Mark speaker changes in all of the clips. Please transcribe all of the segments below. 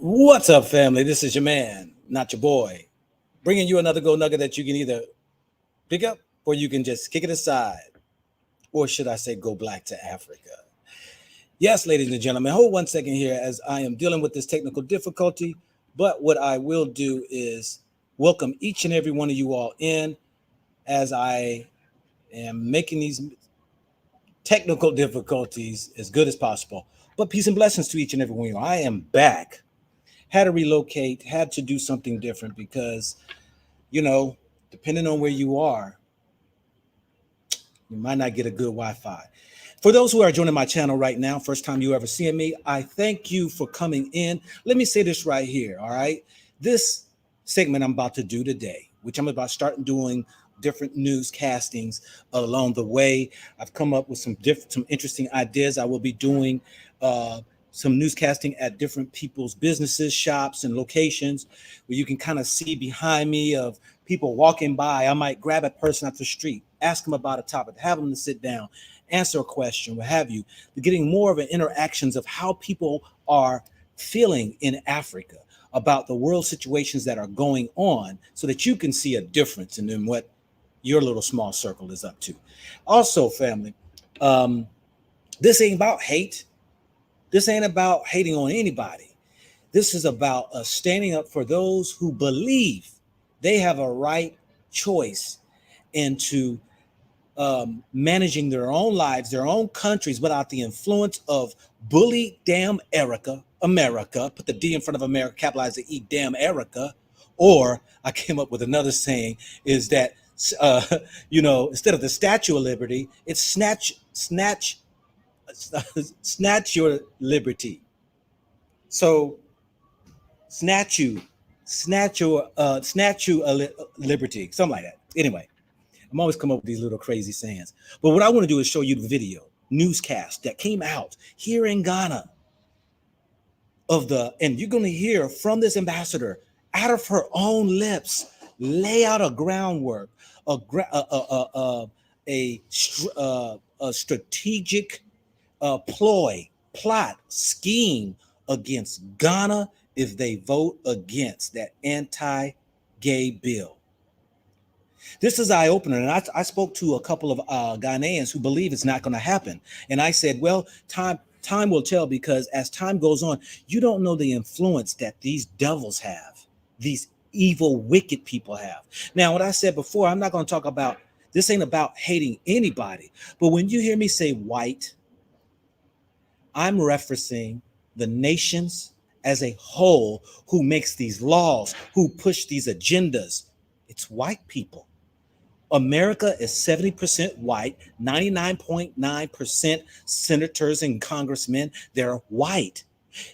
Speaker 1: What's up, family? This is your man, not your boy, bringing you another gold nugget that you can either pick up or you can just kick it aside. Or should I say, go black to Africa? Yes, ladies and gentlemen, hold 1 second here as I am dealing with this technical difficulty. But what I will do is welcome each and every one of you all in as I am making these technical difficulties as good as possible. But peace and blessings to each and every one of you. I am back. Had to relocate, had to do something different because, depending on where you are, you might not get a good Wi-Fi. For those who are joining my channel right now, first time you ever seeing me, I thank you for coming in. Let me say this right here, all right? This segment I'm about to do today, which I'm about to start doing different newscastings along the way. I've come up with some interesting ideas. I will be doing some newscasting at different people's businesses, shops, and locations where you can kind of see behind me of people walking by. I might grab a person off the street, ask them about a topic, have them to sit down, answer a question, what have you. You're getting more of an interactions of how people are feeling in Africa about the world situations that are going on so that you can see a difference in what your little small circle is up to. Also, family, this ain't about hate. This ain't about hating on anybody. This is about us standing up for those who believe they have a right choice into managing their own lives, their own countries, without the influence of bully damn America, put the D in front of America, capitalize the E, damn Erica. Or I came up with another saying is that, instead of the Statue of Liberty, it's snatch your liberty. So snatch you liberty, something like that. Anyway, I'm always come up with these little crazy sayings. But what I want to do is show you the video newscast that came out here in Ghana and you're going to hear from this ambassador out of her own lips, lay out a groundwork, a strategic plot, scheme against Ghana if they vote against that anti-gay bill. This is eye-opener, and I spoke to a couple of Ghanaians who believe it's not going to happen. And I said, well, time will tell, because as time goes on, you don't know the influence that these devils have, these evil, wicked people have. Now, what I said before, I'm not going to talk about, this ain't about hating anybody. But when you hear me say white, I'm referencing the nations as a whole who makes these laws, who push these agendas. It's white people. America is 70% white, 99.9% senators and congressmen, they're white.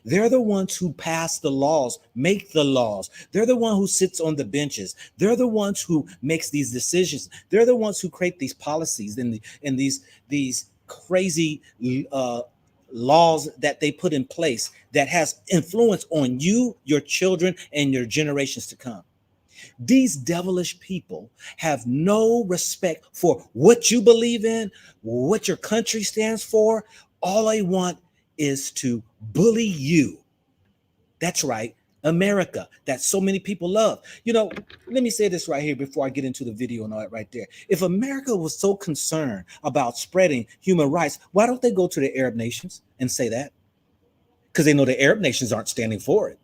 Speaker 1: They're the ones who pass the laws, make the laws. They're the one who sits on the benches. They're the ones who makes these decisions. They're the ones who create these policies and these crazy laws that they put in place that has influence on you, your children, and your generations to come. These devilish people have no respect for what you believe in, what your country stands for. All they want is to bully you. That's right, America, that so many people love. Let me say this right here before I get into the video and all that right there. If America was so concerned about spreading human rights, why don't they go to the Arab nations and say that? Because they know the Arab nations aren't standing for it.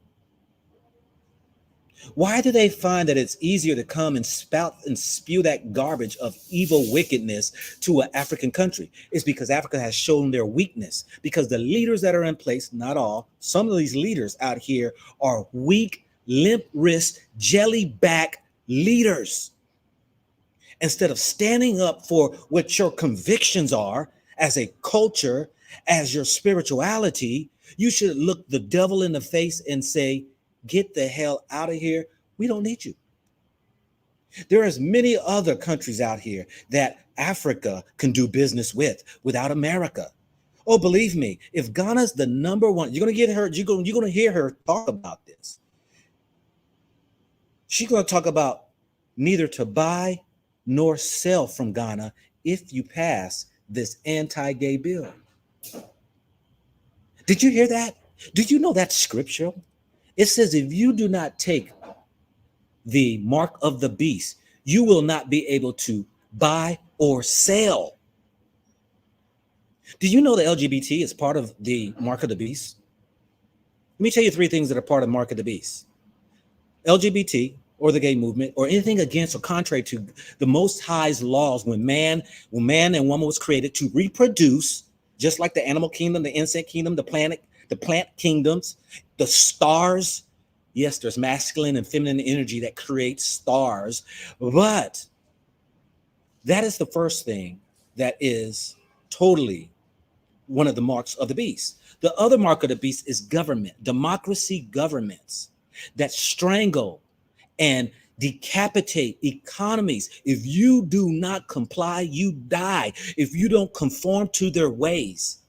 Speaker 1: Why do they find that it's easier to come and spout and spew that garbage of evil wickedness to an African country? It's because Africa has shown their weakness, because the leaders that are in place, not all, some of these leaders out here are weak, limp wrist, jelly back leaders. Instead of standing up for what your convictions are as a culture, as your spirituality, you should look the devil in the face and say, get the hell out of here. We don't need you. There is many other countries out here that Africa can do business without America. Oh, believe me, if Ghana's the number one, you're going to get her, you're going to hear her talk about this. She's going to talk about neither to buy nor sell from Ghana if you pass this anti-gay bill. Did you hear that? Did you know that's scriptural? It says, if you do not take the mark of the beast, you will not be able to buy or sell. Do you know the LGBT is part of the mark of the beast? Let me tell you three things that are part of mark of the beast. LGBT or the gay movement or anything against or contrary to the Most High's laws when man and woman was created to reproduce, just like the animal kingdom, the insect kingdom, the plant kingdoms, the stars. Yes, there's masculine and feminine energy that creates stars, but that is the first thing that is totally one of the marks of the beast. The other mark of the beast is government, democracy governments that strangle and decapitate economies. If you do not comply, you die. If you don't conform to their ways,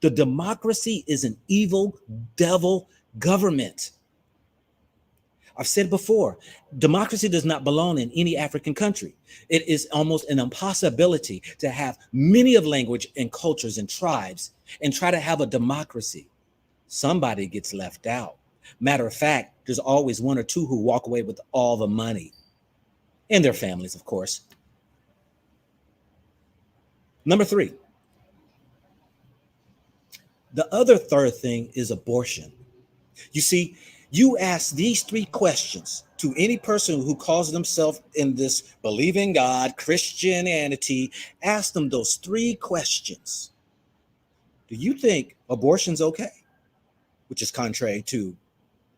Speaker 1: the democracy is an evil devil government. I've said before, democracy does not belong in any African country. It is almost an impossibility to have many of language and cultures and tribes and try to have a democracy. Somebody gets left out. Matter of fact, there's always one or two who walk away with all the money and their families, of course. Number three, the other third thing is abortion. You see, you ask these three questions to any person who calls themselves in this believing God, Christianity, ask them those three questions. Do you think abortion's okay? Which is contrary to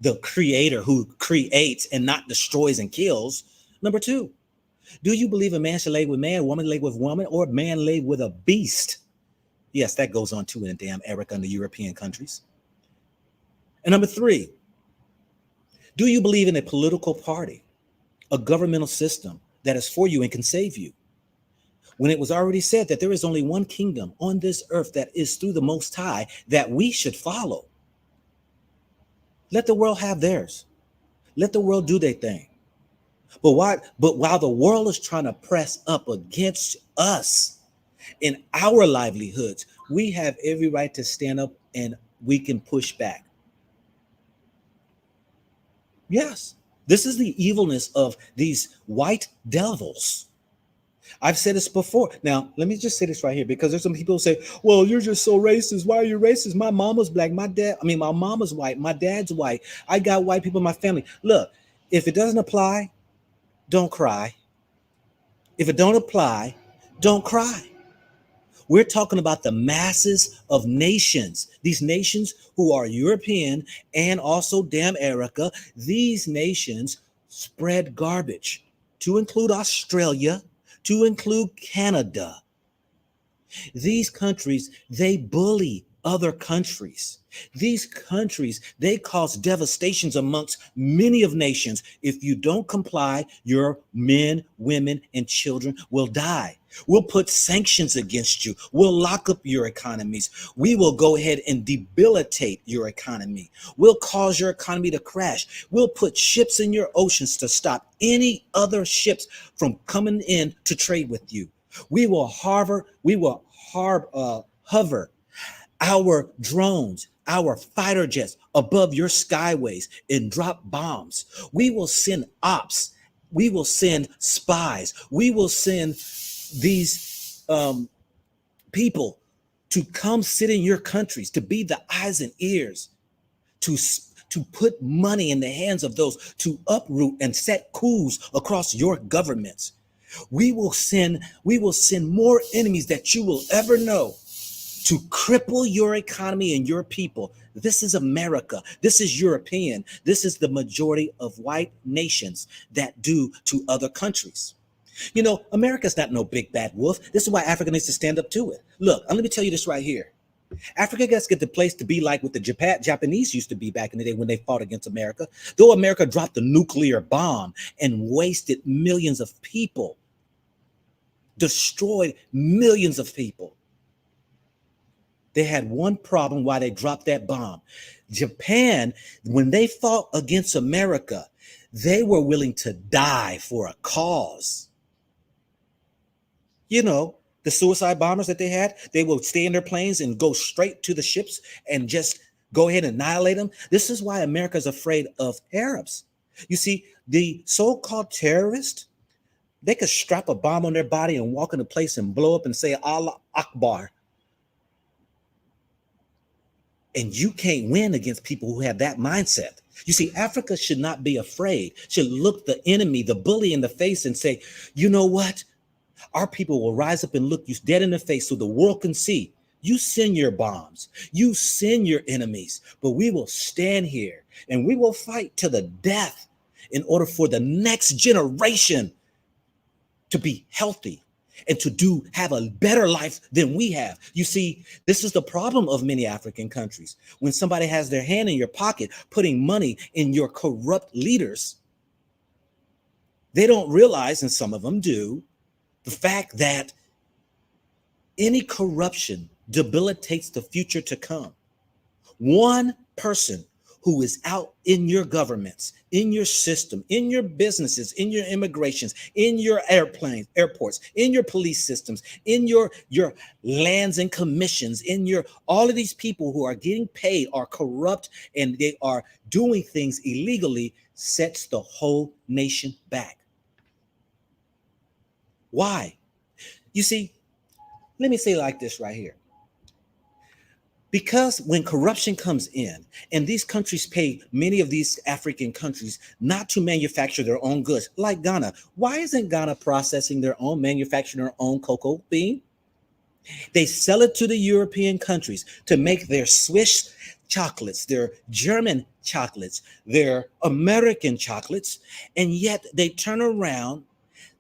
Speaker 1: the creator who creates and not destroys and kills. Number two, do you believe a man should lay with man, a woman lay with woman, or a man lay with a beast? Yes, that goes on too in the damn America and the European countries. And number three, do you believe in a political party, a governmental system that is for you and can save you? When it was already said that there is only one kingdom on this earth that is through the Most High that we should follow. Let the world have theirs. Let the world do their thing. But while the world is trying to press up against us in our livelihoods, we have every right to stand up and we can push back. Yes, this is the evilness of these white devils. I've said this before. Now, let me just say this right here, because there's some people who say, well, you're just so racist. Why are you racist? My mama's black. My mama's white. My dad's white. I got white people in my family. Look, if it doesn't apply, don't cry. If it don't apply, don't cry. We're talking about the masses of nations, these nations who are European and also damn America. These nations spread garbage, to include Australia, to include Canada. These countries, they bully other countries. These countries, they cause devastations amongst many of nations. If you don't comply, your men, women, and children will die. We'll put sanctions against you. We'll lock up your economies. We will go ahead and debilitate your economy. We'll cause your economy to crash. We'll put ships in your oceans to stop any other ships from coming in to trade with you. We will hover our drones, our fighter jets above your skyways and drop bombs. We will send ops. We will send spies. We will send these people to come sit in your countries, to be the eyes and ears, to put money in the hands of those, to uproot and set coups across your governments. We will send more enemies that you will ever know to cripple your economy and your people. This is America. This is European. This is the majority of white nations that do to other countries. You know, America's not no big bad wolf. This is why Africa needs to stand up to it. Look, let me tell you this right here. Africa gets the place to be like what the Japanese used to be back in the day when they fought against America. Though America dropped a nuclear bomb and wasted millions of people, destroyed millions of people, they had one problem why they dropped that bomb. Japan, when they fought against America, they were willing to die for a cause. You know, the suicide bombers that they had, they would stay in their planes and go straight to the ships and just go ahead and annihilate them. This is why America is afraid of Arabs. You see, the so-called terrorists, they could strap a bomb on their body and walk in a place and blow up and say Allah Akbar. And you can't win against people who have that mindset. You see, Africa should not be afraid, should look the enemy, the bully in the face and say, you know what? Our people will rise up and look you dead in the face so the world can see. You send your bombs, you send your enemies, but we will stand here and we will fight to the death in order for the next generation to be healthy and to have a better life than we have. You see, this is the problem of many African countries. When somebody has their hand in your pocket, putting money in your corrupt leaders, they don't realize, and some of them do, the fact that any corruption debilitates the future to come. One person who is out in your governments, in your system, in your businesses, in your immigrations, in your airplanes, airports, in your police systems, in your lands and commissions, in your all of these people who are getting paid are corrupt and they are doing things illegally, sets the whole nation back. Why? You see, let me say it like this right here. Because when corruption comes in and these countries pay many of these African countries not to manufacture their own goods, like Ghana, why isn't Ghana processing their own, manufacturing their own cocoa bean? They sell it to the European countries to make their Swiss chocolates, their German chocolates, their American chocolates, and yet they turn around,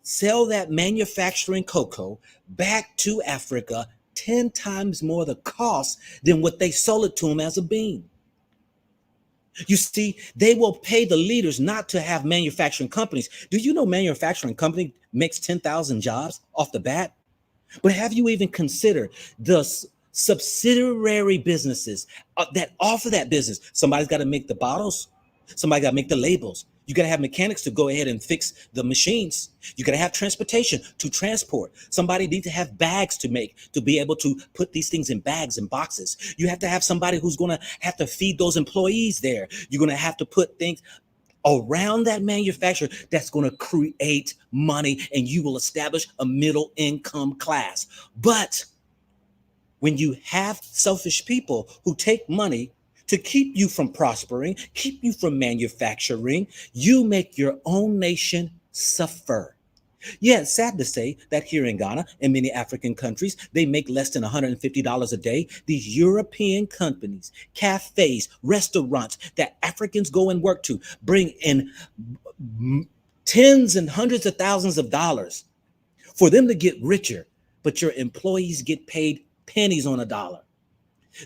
Speaker 1: sell that manufacturing cocoa back to Africa 10 times more the cost than what they sold it to them as a bean. You see, they will pay the leaders not to have manufacturing companies. Do you know manufacturing company makes 10,000 jobs off the bat? But have you even considered the subsidiary businesses that offer that business? Somebody's got to make the bottles. Somebody got to make the labels. You got to have mechanics to go ahead and fix the machines. You got to have transportation to transport. Somebody needs to have bags to make, to be able to put these things in bags and boxes. You have to have somebody who's going to have to feed those employees there. You're going to have to put things around that manufacturer that's going to create money, and you will establish a middle income class. But when you have selfish people who take money to keep you from prospering, keep you from manufacturing, you make your own nation suffer. Yeah, it's sad to say that here in Ghana and many African countries, they make less than $150 a day. These European companies, cafes, restaurants that Africans go and work to bring in tens and hundreds of thousands of dollars for them to get richer, but your employees get paid pennies on a dollar.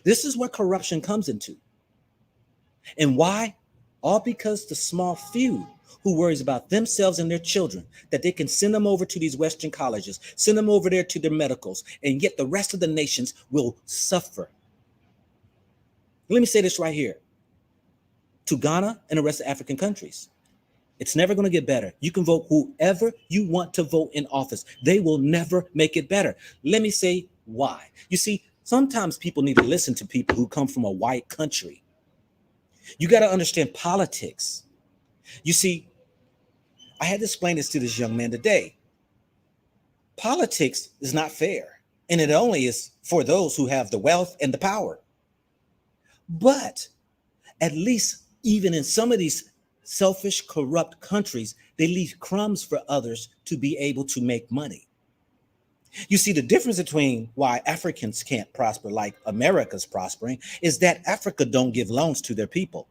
Speaker 1: This is where corruption comes into. And why? All because the small few who worries about themselves and their children, that they can send them over to these Western colleges, send them over there to their medicals, and yet the rest of the nations will suffer. Let me say this right here. To Ghana and the rest of African countries, it's never going to get better. You can vote whoever you want to vote in office. They will never make it better. Let me say why. You see, sometimes people need to listen to people who come from a white country. You got to understand politics. You see, I had to explain this to this young man today. Politics is not fair, and it only is for those who have the wealth and the power. But at least even in some of these selfish, corrupt countries, they leave crumbs for others to be able to make money. You see, the difference between why Africans can't prosper like America's prospering is that Africa don't give loans to their people.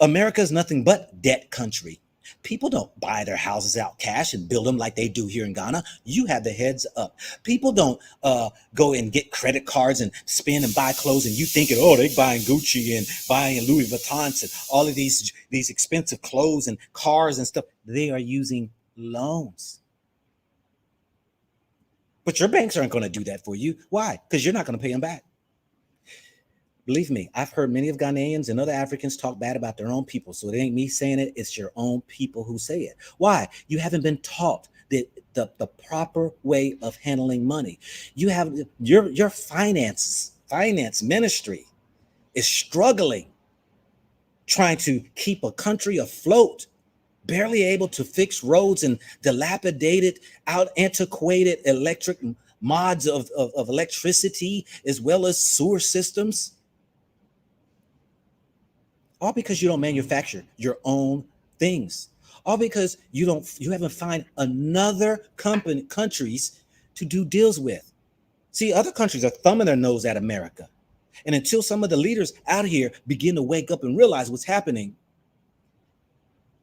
Speaker 1: America is nothing but debt country. People don't buy their houses out cash and build them like they do here in Ghana. You have the heads up. People don't go and get credit cards and spend and buy clothes, and you thinking, oh, they buying Gucci and buying Louis Vuittons and all of these expensive clothes and cars and stuff. They are using loans. But your banks aren't going to do that for you. Why? Because you're not going to pay them back. Believe me, I've heard many of Ghanaians and other Africans talk bad about their own people. So it ain't me saying it. It's your own people who say it. Why? You haven't been taught the proper way of handling money. You have your finance ministry is struggling, trying to keep a country afloat, barely able to fix roads and dilapidated, out antiquated electric mods of electricity, as well as sewer systems, all because you don't manufacture your own things, all because you haven't find another countries to do deals with. See, other countries are thumbing their nose at America, and until some of the leaders out here begin to wake up and realize what's happening,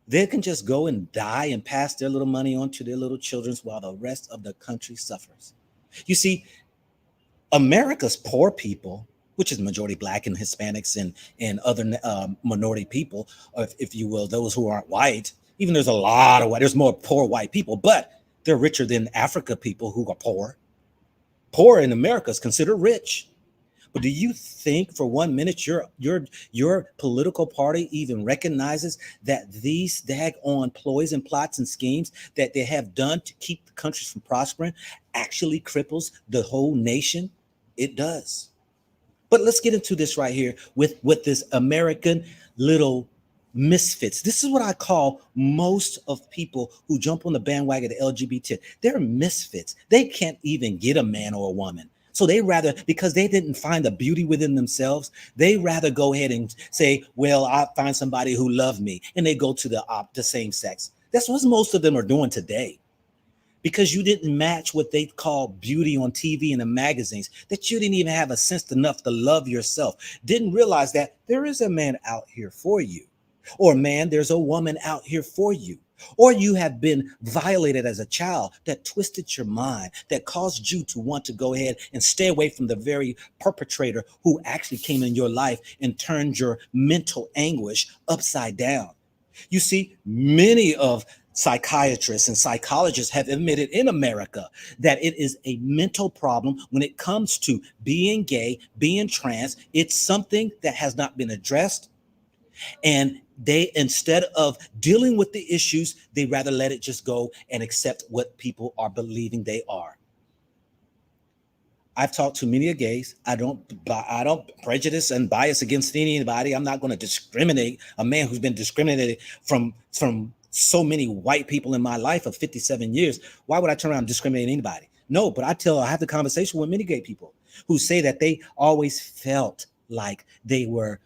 Speaker 1: they can just go and die and pass their little money on to their little children while the rest of the country suffers. You see, America's poor people, which is majority Black and Hispanics and other minority people, or if you will, those who aren't white. Even there's a lot of white, there's more poor white people, but they're richer than Africa people who are poor. Poor in America is considered rich. But do you think for 1 minute your political party even recognizes that these daggone ploys and plots and schemes that they have done to keep the countries from prospering actually cripples the whole nation? It does. But let's get into this right here with this American little misfits. This is what I call most of people who jump on the bandwagon of the LGBT. They're misfits. They can't even get a man or a woman. So they rather, because they didn't find the beauty within themselves, they rather go ahead and say, well, I'll find somebody who loves me. And they go to the same sex. That's what most of them are doing today. Because you didn't match what they call beauty on TV and the magazines, that you didn't even have a sense enough to love yourself. Didn't realize that there is a man out here for you. Or man, there's a woman out here for you. Or you have been violated as a child that twisted your mind, that caused you to want to go ahead and stay away from the very perpetrator who actually came in your life and turned your mental anguish upside down. You see, many of psychiatrists and psychologists have admitted in America that it is a mental problem when it comes to being gay, being trans. It's something that has not been addressed. And they, instead of dealing with the issues, they rather let it just go and accept what people are believing they are. I've talked to many gays. I don't prejudice and bias against anybody. I'm not going to discriminate a man who's been discriminated from so many white people in my life of 57 years. Why would I turn around and discriminate anybody? No, but I have the conversation with many gay people who say that they always felt like they were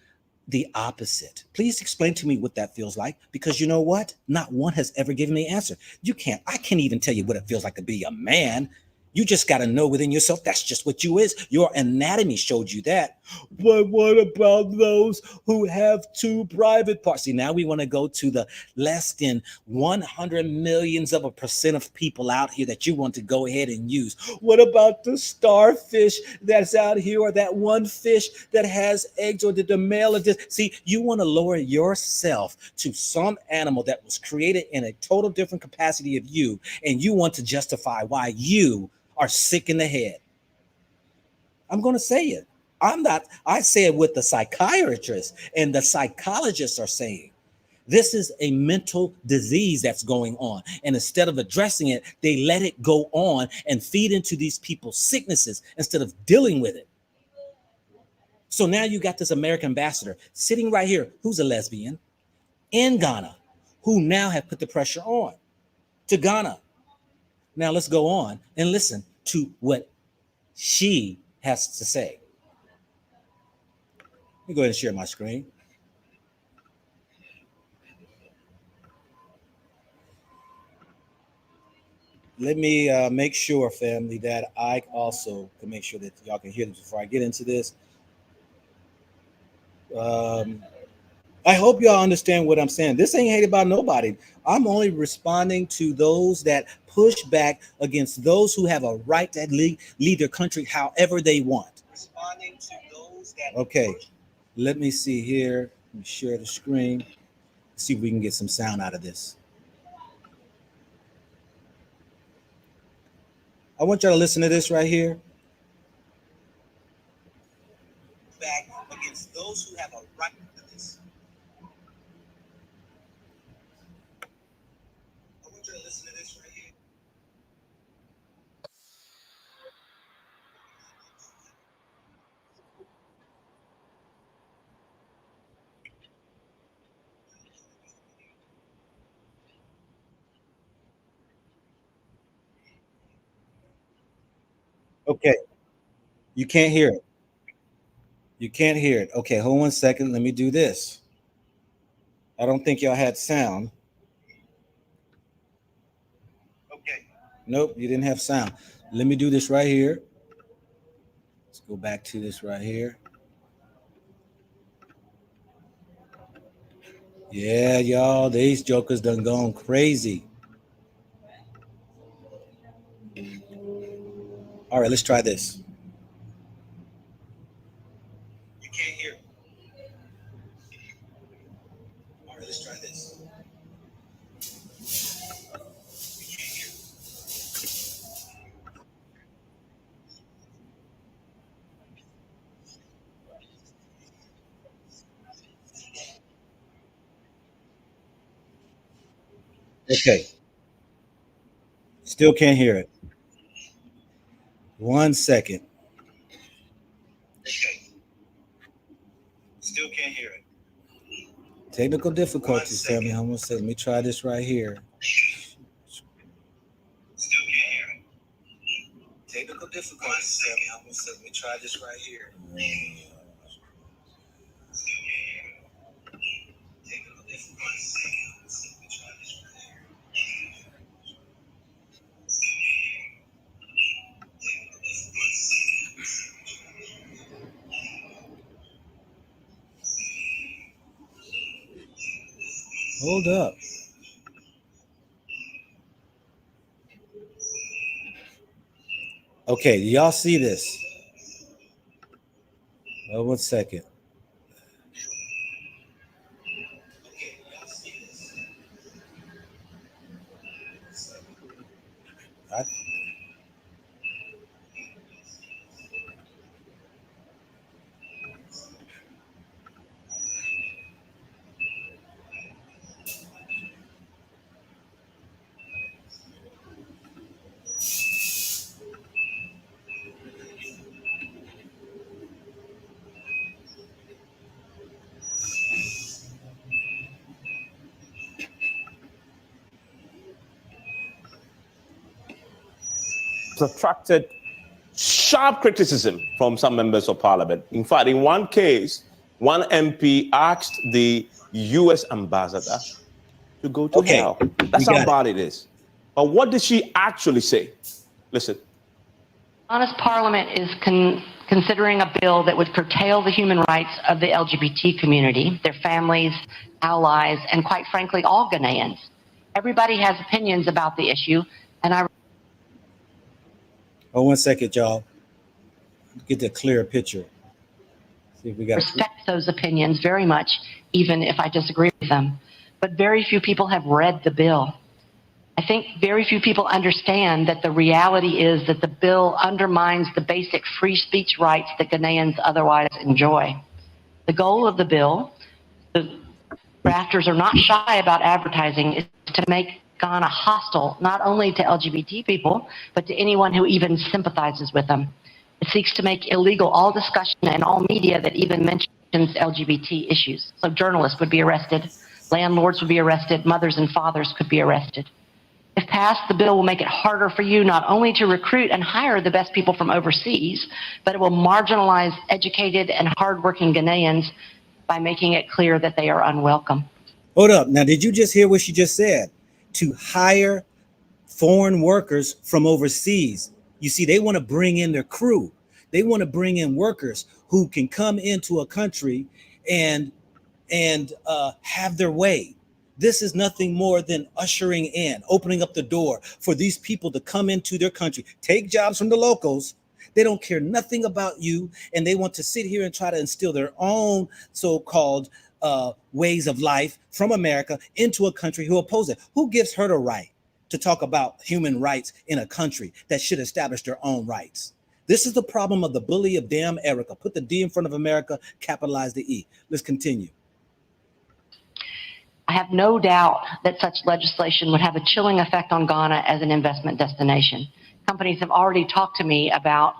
Speaker 1: the opposite. Please explain to me what that feels like, because you know what? Not one has ever given me an answer. I can't even tell you what it feels like to be a man. You just got to know within yourself that's just what you is. Your anatomy showed you that. But what about those who have two private parts? See, now we want to go to the less than 100 millions of a percent of people out here that you want to go ahead and use. What about the starfish that's out here, or that one fish that has eggs, or the male of this? See, you want to lower yourself to some animal that was created in a total different capacity of you, and you want to justify why you are sick in the head. I'm going to say it. I say it with the psychiatrists, and the psychologists are saying this is a mental disease that's going on. And instead of addressing it, they let it go on and feed into these people's sicknesses instead of dealing with it. So now you got this American ambassador sitting right here who's a lesbian in Ghana, who now have put the pressure on to Ghana. Now let's go on and listen to what she has to say. Let me go ahead and share my screen. Let me make sure, family, that I also can make sure that y'all can hear this before I get into this. Um, I hope y'all understand what I'm saying. This ain't hate about nobody. I'm only responding to those that push back against those who have a right to lead their country however they want. Responding to those that okay. Let me see here. Let me share the screen. See if we can get some sound out of this. I want y'all to listen to this right here. Back against those who have a right to this. I want you to listen to this right here. Okay, you can't hear it. You can't hear it. Okay, hold 1 second. Let me do this. I don't think y'all had sound. Okay. Nope, you didn't have sound. Let me do this right here. Let's go back to this right here. Yeah, y'all, these jokers done gone crazy. All right, let's try this. You can't hear. All right, let's try this. Okay, still can't hear it. 1 second. Okay, still can't hear it. Technical difficulties, family. I'm gonna say, let me try this right here. Still can't hear it. Technical difficulties, family. I'm gonna say, let me try this right here. Still can't hear it. Technical difficulties, family. I'm gonna say, let me try this right here. Still can't hear it. Technical difficulties. Hold up. Okay, y'all see this? 1 second. I,
Speaker 2: attracted sharp criticism from some members of parliament. In fact, in one case, one MP asked the US ambassador to go to hell. That's how bad it is. But what did she actually say? Listen.
Speaker 3: Honest Parliament is considering a bill that would curtail the human rights of the LGBT community, their families, allies, and quite frankly, all Ghanaians. Everybody has opinions about the issue, and I...
Speaker 1: Oh, 1 second, y'all. Get the clear picture. See if we got
Speaker 3: respect those opinions very much, even if I disagree with them. But very few people have read the bill. I think very few people understand that the reality is that the bill undermines the basic free speech rights that Ghanaians otherwise enjoy. The goal of the bill, the drafters are not shy about advertising, is to make Ghana hostile not only to LGBT people, but to anyone who even sympathizes with them. It seeks to make illegal all discussion and all media that even mentions LGBT issues. So journalists would be arrested, landlords would be arrested, mothers and fathers could be arrested. If passed, the bill will make it harder for you not only to recruit and hire the best people from overseas, but it will marginalize educated and hardworking Ghanaians by making it clear that they are unwelcome.
Speaker 1: Hold up. Now, did you just hear what she just said? To hire foreign workers from overseas. You see, they want to bring in their crew. They want to bring in workers who can come into a country and have their way. This is nothing more than ushering in, opening up the door for these people to come into their country, take jobs from the locals. They don't care nothing about you, and they want to sit here and try to instill their own so-called ways of life from America into a country who oppose it. Who gives her the right to talk about human rights in a country that should establish their own rights? This is the problem of the bully of damn Erica. Put the D in front of America, capitalize the E. Let's continue.
Speaker 3: I have no doubt that such legislation would have a chilling effect on Ghana as an investment destination. Companies have already talked to me about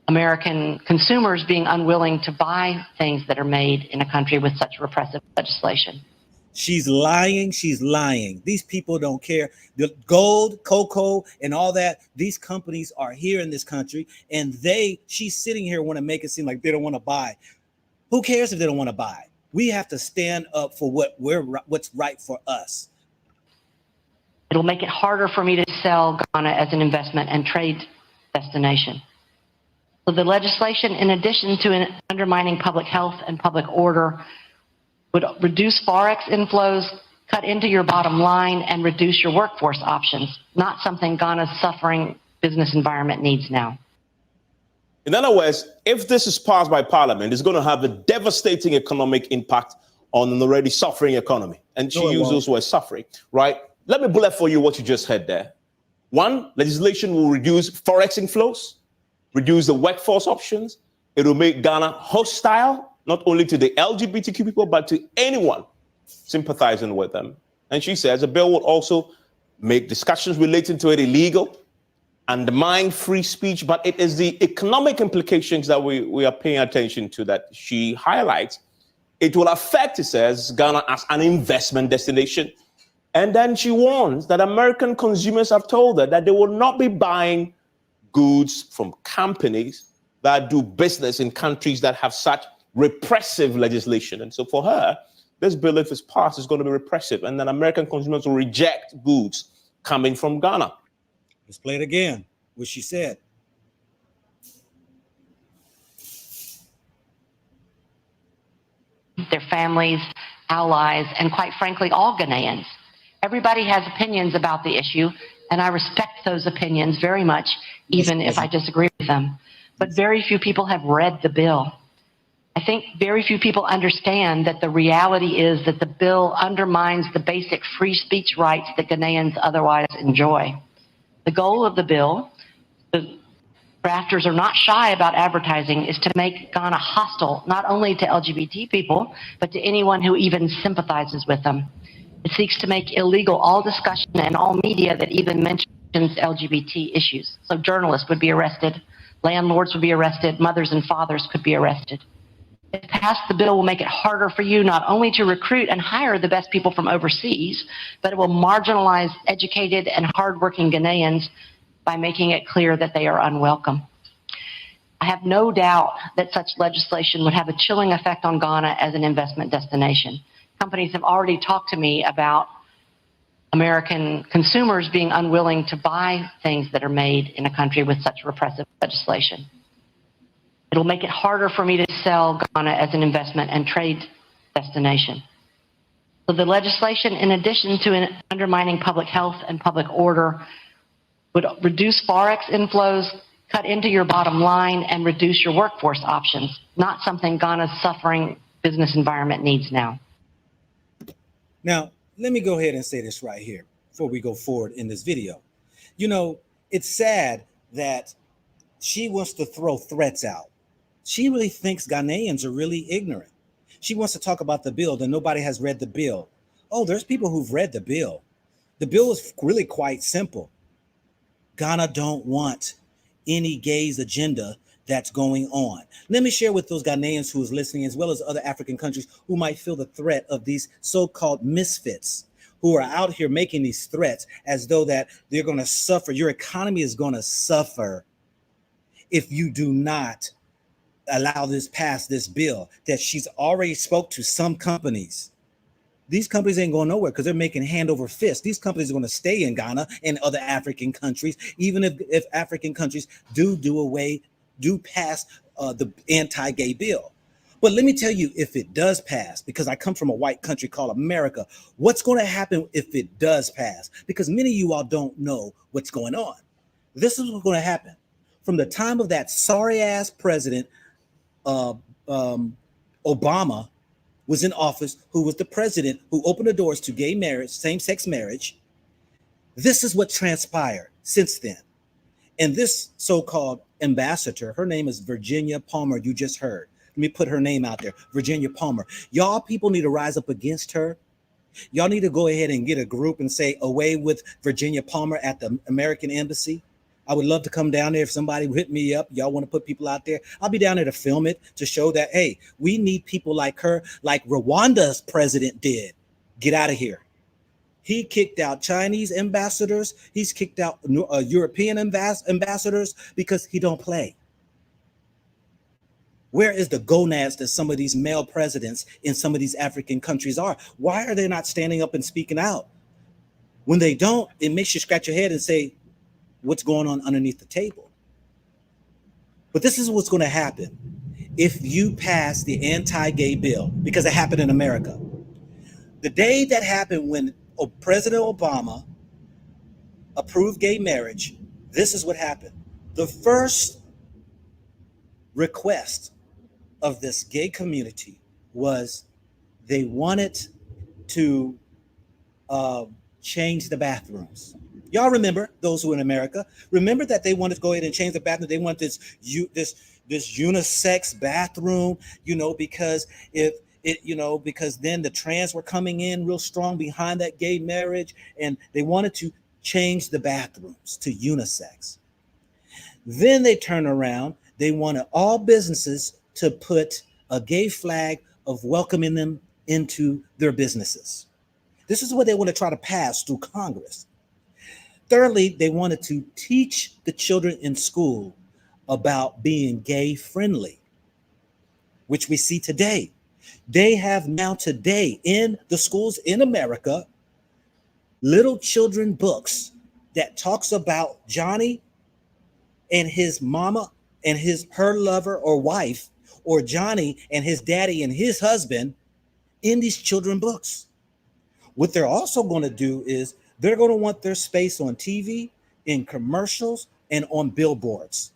Speaker 3: American consumers being unwilling to buy things that are made in a country with such repressive legislation.
Speaker 1: She's lying. She's lying. These people don't care. The gold, cocoa, and all that. These companies are here in this country, and she's sitting here want to make it seem like they don't want to buy. Who cares if they don't want to buy? We have to stand up for what's right for us.
Speaker 3: It'll make it harder for me to sell Ghana as an investment and trade destination. So the legislation, in addition to undermining public health and public order, would reduce Forex inflows, cut into your bottom line, and reduce your workforce options, not something Ghana's suffering business environment needs now.
Speaker 2: In other words, if this is passed by Parliament, it's going to have a devastating economic impact on an already suffering economy. And she used those words, suffering, right? Let me bullet for you what you just heard there. One, legislation will reduce Forex inflows, reduce the workforce options. It will make Ghana hostile, not only to the LGBTQ people, but to anyone sympathizing with them. And she says the bill will also make discussions relating to it illegal, undermine free speech, but it is the economic implications that we are paying attention to that she highlights. It will affect, it says, Ghana as an investment destination. And then she warns that American consumers have told her that they will not be buying goods from companies that do business in countries that have such repressive legislation. And so for her, this bill, if it's passed, is going to be repressive. And then American consumers will reject goods coming from Ghana.
Speaker 1: Let's play it again, what she said.
Speaker 3: Their families, allies, and quite frankly, all Ghanaians. Everybody has opinions about the issue, and I respect those opinions very much, even if I disagree with them. But very few people have read the bill. I think very few people understand that the reality is that the bill undermines the basic free speech rights that Ghanaians otherwise enjoy. The goal of the bill, the drafters are not shy about advertising, is to make Ghana hostile, not only to LGBT people, but to anyone who even sympathizes with them. It seeks to make illegal all discussion and all media that even mentions LGBT issues. So journalists would be arrested, landlords would be arrested, mothers and fathers could be arrested. If passed, the bill will make it harder for you not only to recruit and hire the best people from overseas, but it will marginalize educated and hardworking Ghanaians by making it clear that they are unwelcome. I have no doubt that such legislation would have a chilling effect on Ghana as an investment destination. Companies have already talked to me about American consumers being unwilling to buy things that are made in a country with such repressive legislation. It'll make it harder for me to sell Ghana as an investment and trade destination. So the legislation, in addition to undermining public health and public order, would reduce Forex inflows, cut into your bottom line, and reduce your workforce options, not something Ghana's suffering business environment needs now.
Speaker 1: Now, let me go ahead and say this right here before we go forward in this video. You know, it's sad that she wants to throw threats out. She really thinks Ghanaians are really ignorant. She wants to talk about the bill, that nobody has read the bill. Oh, there's people who've read the bill. The bill is really quite simple. Ghana don't want any gays agenda that's going on. Let me share with those Ghanaians who is listening, as well as other African countries who might feel the threat of these so-called misfits who are out here making these threats as though that they're going to suffer. Your economy is going to suffer if you do not allow this pass this bill that she's already spoke to some companies. These companies ain't going nowhere because they're making hand over fist. These companies are going to stay in Ghana and other African countries, even if African countries do pass the anti-gay bill. But let me tell you, if it does pass, because I come from a white country called America, what's going to happen if it does pass? Because many of you all don't know what's going on. This is what's going to happen. From the time of that sorry-ass president, Obama was in office, who was the president who opened the doors to gay marriage, same-sex marriage. This is what transpired since then. And this so-called ambassador, her name is Virginia Palmer, you just heard. Let me put her name out there, Virginia Palmer. Y'all people need to rise up against her. Y'all need to go ahead and get a group and say, away with Virginia Palmer at the American Embassy. I would love to come down there. If somebody hit me up, y'all want to put people out there, I'll be down there to film it, to show that, hey, we need people like her, like Rwanda's president did get out of here. He kicked out Chinese ambassadors. He's kicked out European ambassadors because he don't play. Where is the gonads that some of these male presidents in some of these African countries are? Why are they not standing up and speaking out? When they don't, it makes you scratch your head and say, what's going on underneath the table? But this is what's going to happen if you pass the anti-gay bill, because it happened in America. The day that happened when President Obama approved gay marriage, this is what happened. The first request of this gay community was they wanted to change the bathrooms. Y'all remember, those who are in America, remember that they wanted to go ahead and change the bathroom. They want this unisex bathroom, because because then the trans were coming in real strong behind that gay marriage, and they wanted to change the bathrooms to unisex. Then they turn around, they wanted all businesses to put a gay flag of welcoming them into their businesses. This is what they want to try to pass through Congress. Thirdly, they wanted to teach the children in school about being gay friendly, which we see today. They have now today in the schools in America, little children books that talks about Johnny and his mama and her lover or wife, or Johnny and his daddy and his husband in these children books. What they're also going to do is they're going to want their space on TV, in commercials, and on billboards.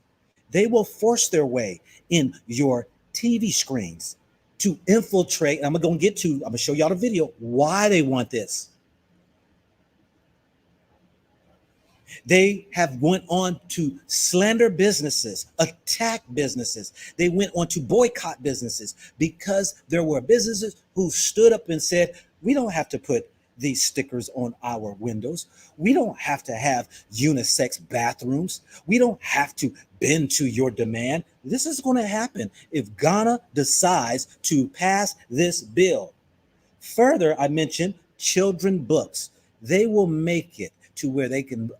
Speaker 1: They will force their way in your TV screens to infiltrate. I'm going to show y'all the video why they want this. They have went on to slander businesses, attack businesses. They went on to boycott businesses because there were businesses who stood up and said, we don't have to put these stickers on our windows. We don't have to have unisex bathrooms. We don't have to bend to your demand. This is going to happen if Ghana decides to pass this bill. Further, I mentioned children books. They will make it to where they can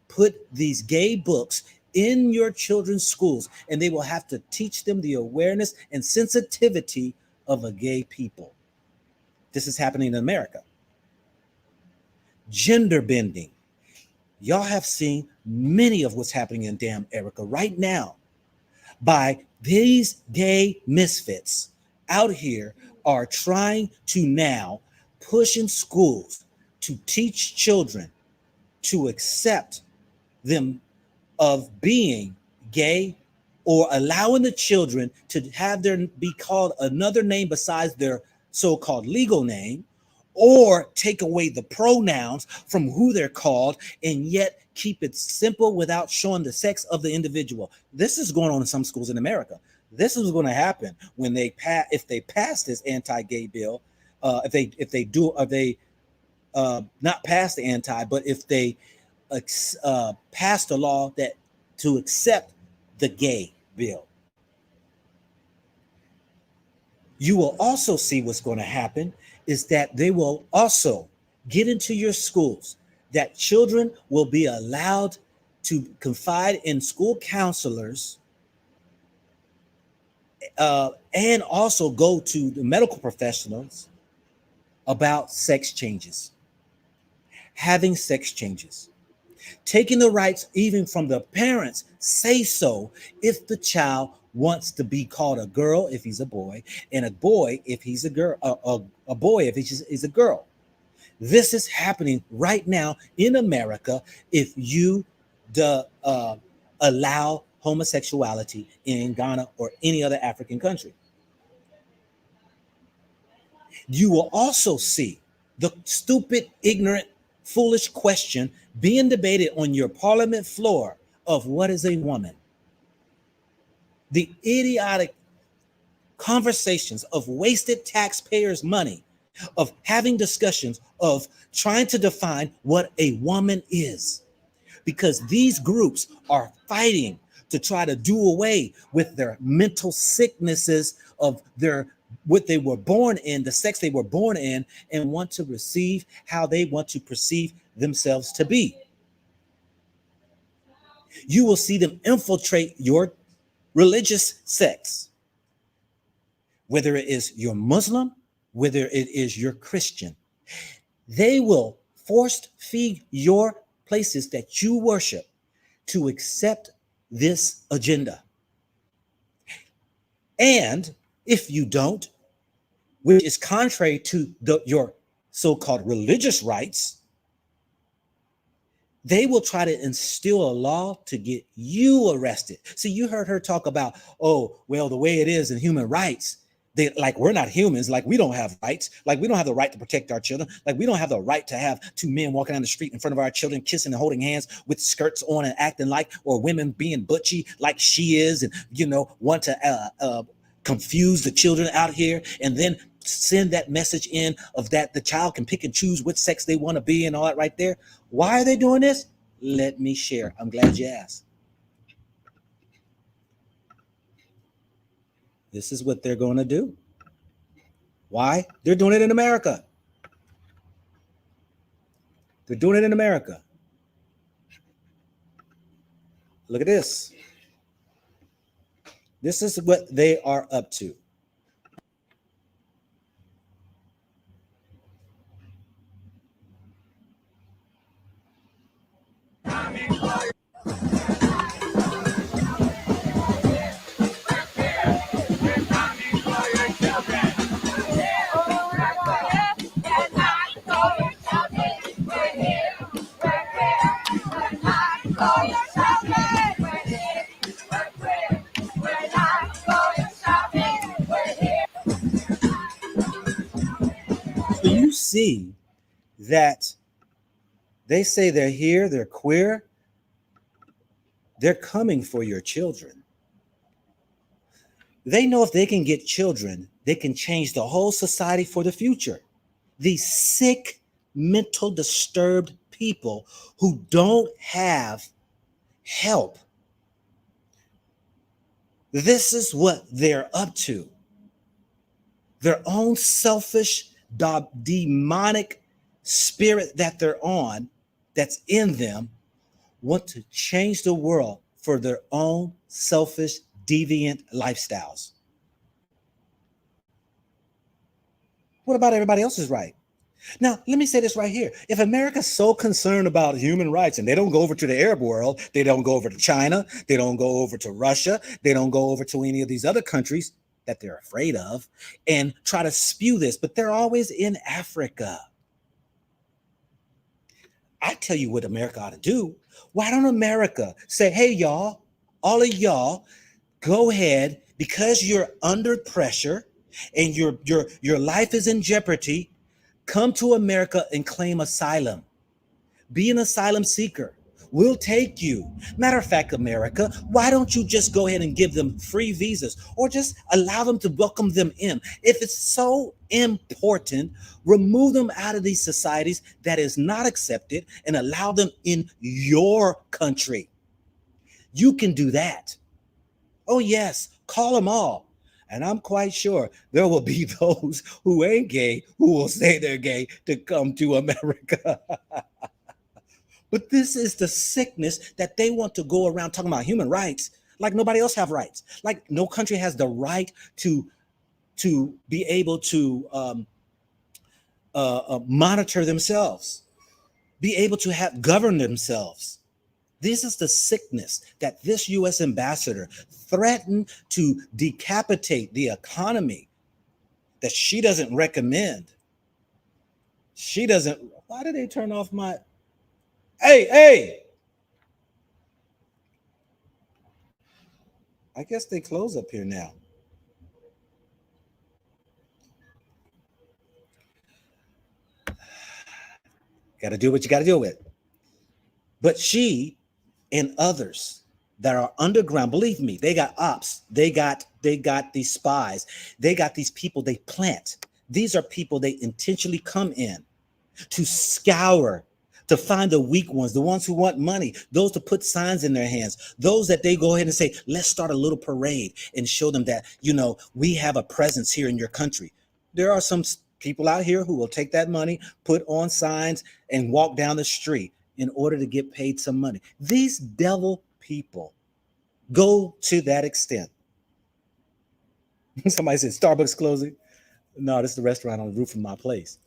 Speaker 1: put these gay books in your children's schools, and they will have to teach them the awareness and sensitivity of a gay people. This is happening in America. Gender bending. Y'all have seen many of what's happening in damn America right now by these gay misfits out here are trying to now push in schools to teach children to accept them of being gay, or allowing the children to have their be called another name besides their so-called legal name, or take away the pronouns from who they're called and yet keep it simple without showing the sex of the individual. This is going on in some schools in America. This is going to happen when if they pass this anti-gay bill, not pass the anti, but if they passed a law that to accept the gay bill. You will also see what's going to happen is that they will also get into your schools, that children will be allowed to confide in school counselors and also go to the medical professionals about sex changes, having sex changes, taking the rights even from the parents, say so if the child wants to be called a girl if he's a boy, and a boy if he's a girl, a boy if he's a girl. This is happening right now in America if you allow homosexuality in Ghana or any other African country. You will also see the stupid, ignorant, foolish question being debated on your parliament floor of what is a woman. The idiotic conversations of wasted taxpayers' money, of having discussions of trying to define what a woman is, because these groups are fighting to try to do away with their mental sicknesses of their what they were born in, the sex they were born in, and want to receive how they want to perceive themselves to be. You will see them infiltrate your religious sects, whether it is your Muslim, whether it is your Christian. They will force feed your places that you worship to accept this agenda. And if you don't, which is contrary to your so-called religious rights, they will try to instill a law to get you arrested. See, you heard her talk about, oh, well, the way it is in human rights, they like, we're not humans, like we don't have rights, like we don't have the right to protect our children, like we don't have the right to have two men walking down the street in front of our children, kissing and holding hands with skirts on and acting like, or women being butchy like she is, and want to confuse the children out here, and then send that message in of that the child can pick and choose which sex they want to be and all that right there. Why are they doing this? Let me share. I'm glad you asked. This is what they're going to do. Why? They're doing it in America. They're doing it in America. Look at this. This is what they are up to. So you see that they say they're here, they're queer, they're coming for your children. They know if they can get children, they can change the whole society for the future. These sick, mental disturbed people who don't have help. This is what they're up to. Their own selfish, demonic spirit that they're on, that's in them, want to change the world for their own selfish, deviant lifestyles. What about everybody else's right? Now, let me say this right here. If America's so concerned about human rights and they don't go over to the Arab world, they don't go over to China, they don't go over to Russia, they don't go over to any of these other countries that they're afraid of and try to spew this, but they're always in Africa. I tell you what America ought to do. Why don't America say, hey, y'all, all of y'all, go ahead, because you're under pressure and your life is in jeopardy, come to America and claim asylum. Be an asylum seeker. We'll take you. Matter of fact, America, why don't you just go ahead and give them free visas or just allow them to welcome them in? If it's so important, remove them out of these societies that is not accepted and allow them in your country. You can do that. Oh, yes, call them all. And I'm quite sure there will be those who ain't gay who will say they're gay to come to America. But this is the sickness that they want to go around talking about human rights like nobody else have rights. Like no country has the right to be able to monitor themselves, be able to govern themselves. This is the sickness that this U.S. ambassador threatened to decapitate the economy that she doesn't recommend. She doesn't. Why did they turn off my... Hey. I guess they close up here now. Got to do what you got to deal with. But she and others that are underground, believe me, they got ops. They got these spies. They got these people they plant. These are people they intentionally come in to scour, to find the weak ones, the ones who want money, those to put signs in their hands, those that they go ahead and say, let's start a little parade and show them that, we have a presence here in your country. There are some people out here who will take that money, put on signs, and walk down the street in order to get paid some money. These devil people go to that extent. Somebody said Starbucks closing. No, this is the restaurant on the roof of my place.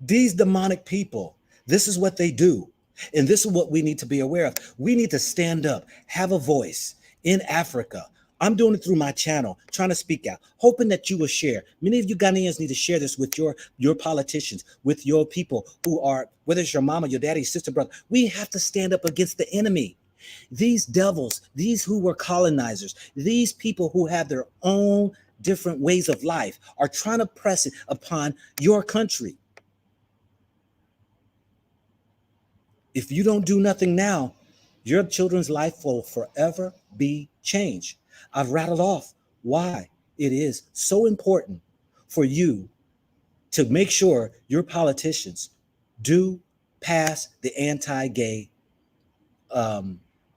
Speaker 1: These demonic people, this is what they do. And this is what we need to be aware of. We need to stand up, have a voice in Africa. I'm doing it through my channel, trying to speak out, hoping that you will share. Many of you Ghanaians need to share this with your politicians, with your people who are, whether it's your mama, your daddy, sister, brother. We have to stand up against the enemy. These devils, these who were colonizers, these people who have their own different ways of life are trying to press it upon your country. If you don't do nothing now, your children's life will forever be changed. I've rattled off why it is so important for you to make sure your politicians do pass the anti-gay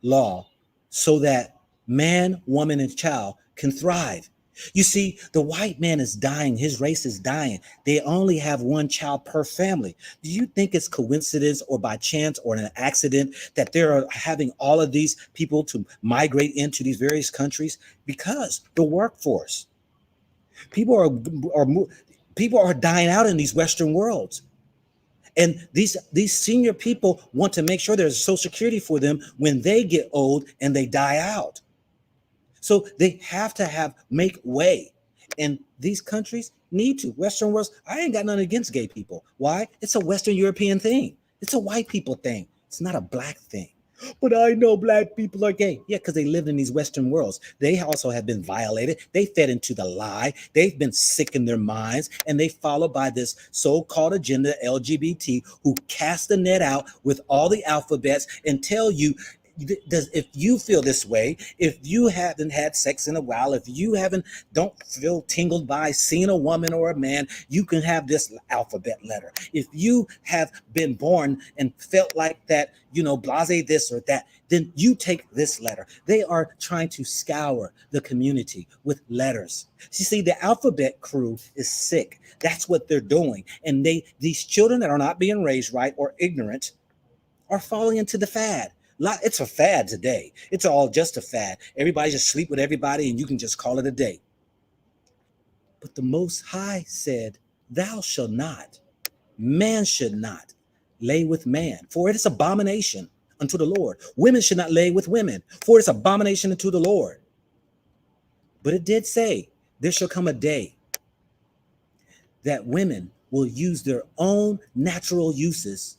Speaker 1: law so that man, woman, and child can thrive. You see, the white man is dying. His race is dying. They only have one child per family. Do you think it's coincidence or by chance or an accident that they're having all of these people to migrate into these various countries? Because the workforce, people are dying out in these Western worlds. And these senior people want to make sure there's Social Security for them when they get old and they die out. So they have to make way. And these countries need to. Western worlds, I ain't got nothing against gay people. Why? It's a Western European thing. It's a white people thing. It's not a black thing. But I know black people are gay. Yeah, because they live in these Western worlds. They also have been violated. They fed into the lie. They've been sick in their minds. And they follow by this so-called agenda, LGBT, who cast the net out with all the alphabets and tell you, if you feel this way, if you haven't had sex in a while, if you don't feel tingled by seeing a woman or a man, you can have this alphabet letter. If you have been born and felt like that, blase this or that, then you take this letter. They are trying to scour the community with letters. You see, the alphabet crew is sick. That's what they're doing. And these children that are not being raised right or ignorant are falling into the fad. It's a fad today. It's all just a fad. Everybody just sleep with everybody and you can just call it a day. But the Most High said, thou shalt not, man should not lay with man, for it is abomination unto the Lord. Women should not lay with women, for it is abomination unto the Lord. But it did say, there shall come a day that women will use their own natural uses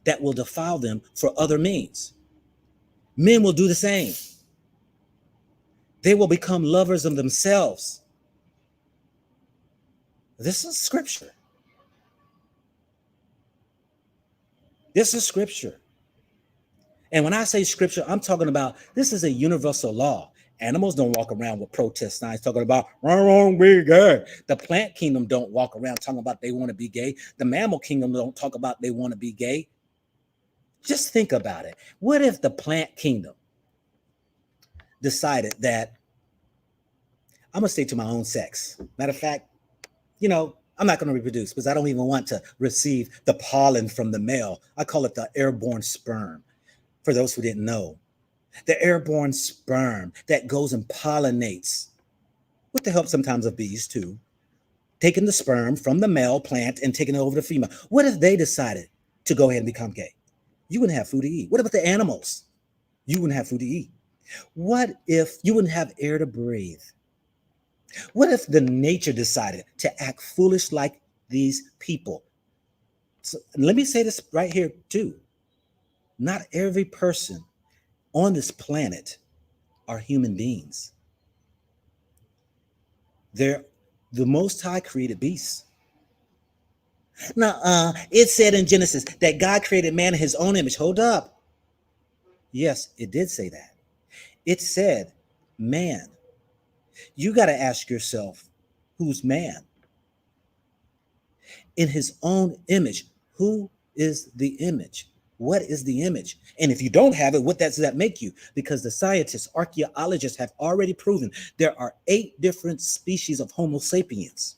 Speaker 1: that will defile them for other means. Men will do the same. They will become lovers of themselves. This is scripture. This is scripture. And when I say scripture, I'm talking about this is a universal law. Animals don't walk around with protest signs talking about, I won't be gay. The plant kingdom don't walk around talking about they want to be gay. The mammal kingdom don't talk about they want to be gay. Just think about it. What if the plant kingdom decided that I'm going to stay to my own sex? Matter of fact, I'm not going to reproduce because I don't even want to receive the pollen from the male. I call it the airborne sperm. For those who didn't know, the airborne sperm that goes and pollinates with the help sometimes of bees too, taking the sperm from the male plant and taking it over to female. What if they decided to go ahead and become gay? You wouldn't have food to eat. What about the animals? You wouldn't have food to eat. What if you wouldn't have air to breathe? What if the nature decided to act foolish like these people? So let me say this right here too. Not every person on this planet are human beings. They're the Most High created beasts. Now, it said in Genesis that God created man in his own image. Hold up. Yes, it did say that. It said, man. You got to ask yourself, who's man? In his own image, who is the image? What is the image? And if you don't have it, what does that make you? Because the scientists, archaeologists have already proven there are 8 different species of Homo sapiens.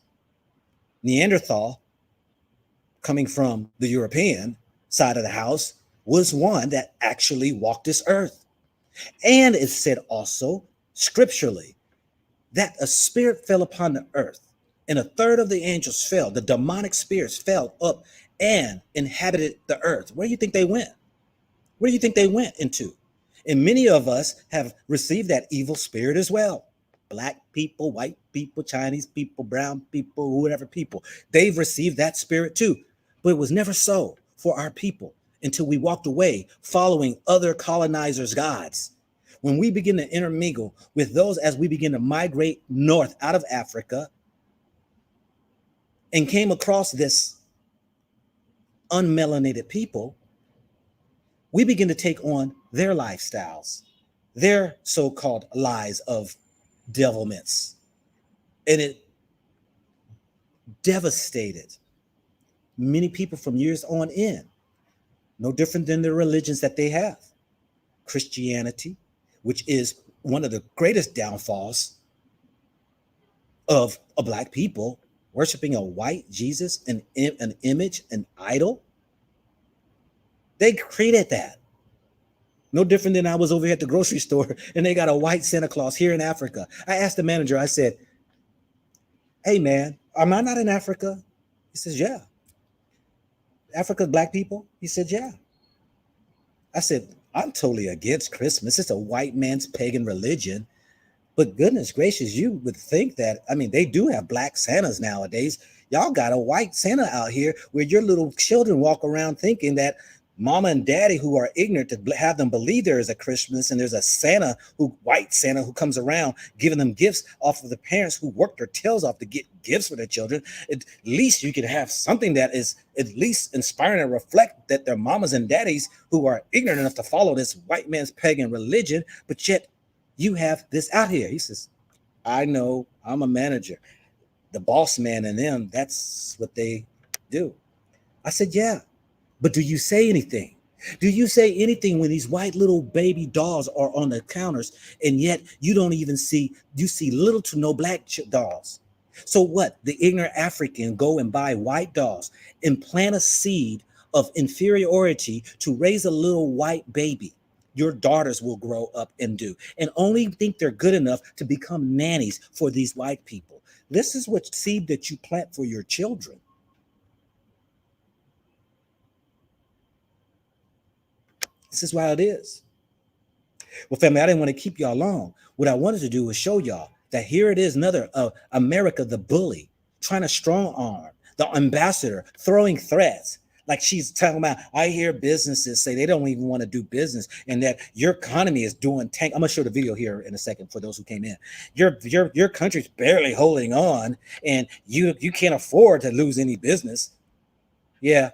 Speaker 1: Neanderthal, coming from the European side of the house, was one that actually walked this earth. And it's said also scripturally that a spirit fell upon the earth, and a third of the angels fell. The demonic spirits fell up and inhabited the earth. Where do you think they went? Where do you think they went into? And many of us have received that evil spirit as well. Black people, white people, Chinese people, brown people, whatever people, they've received that spirit too. But it was never so for our people until we walked away following other colonizers' gods. When we begin to intermingle with those as we begin to migrate north out of Africa and came across this unmelanated people, we begin to take on their lifestyles, their so-called lies of devilments. And it devastated many people from years on in, no different than the religions that they have. Christianity, which is one of the greatest downfalls of a Black people, worshiping a white Jesus, an image, an idol. They created that. No different than I was over here at the grocery store and they got a white Santa Claus here in Africa. I asked the manager, I said, "Hey man, am I not in Africa?" He says, "Yeah." "Africa's Black people?" He said, "Yeah." I said, "I'm totally against Christmas. It's a white man's pagan religion. But goodness gracious, you would think that, I mean, they do have Black Santas nowadays. Y'all got a white Santa out here where your little children walk around thinking that mama and daddy, who are ignorant, to have them believe there is a Christmas and there's a Santa, white Santa, who comes around giving them gifts off of the parents who worked their tails off to get gifts for their children. At least you could have something that is at least inspiring and reflect that their mamas and daddies who are ignorant enough to follow this white man's pagan religion, but yet you have this out here." He says, "I know, I'm a manager. The boss man and them, that's what they do." I said, "Yeah, but do you say anything? Do you say anything when these white little baby dolls are on the counters and yet you don't even see, you see little to no Black dolls? So what? The ignorant African go and buy white dolls and plant a seed of inferiority to raise a little white baby. Your daughters will grow up and do, and only think they're good enough to become nannies for these white people. This is what seed that you plant for your children. This is why it is." Well, family, I didn't want to keep y'all long. What I wanted to do was show y'all that here it is, another America the bully, trying to strong arm the ambassador, throwing threats. Like she's talking about, I hear businesses say they don't even want to do business and that your economy is doing tank. I'm gonna show the video here in a second for those who came in. Your country's barely holding on and you can't afford to lose any business. Yeah.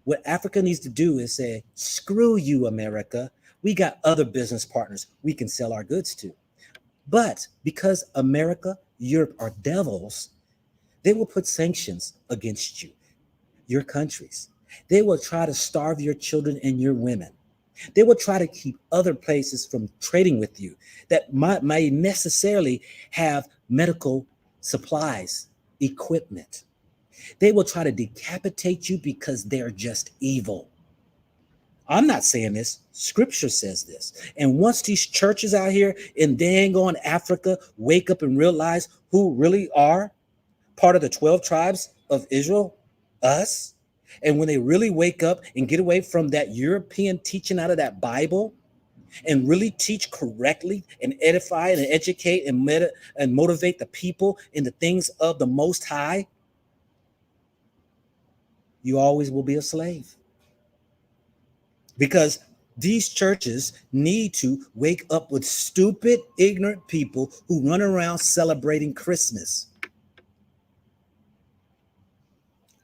Speaker 1: What Africa needs to do is say, screw you, America. We got other business partners we can sell our goods to. But because America, Europe are devils, they will put sanctions against you, your countries. They will try to starve your children and your women. They will try to keep other places from trading with you that might necessarily have medical supplies, equipment. They will try to decapitate you because they're just evil. I'm not saying this. Scripture says this. And once these churches out here in dang on Africa wake up and realize who really are part of the 12 tribes of Israel, us, and when they really wake up and get away from that European teaching out of that Bible and really teach correctly and edify and educate and motivate the people in the things of the Most High, you always will be a slave. Because these churches need to wake up with stupid, ignorant people who run around celebrating Christmas.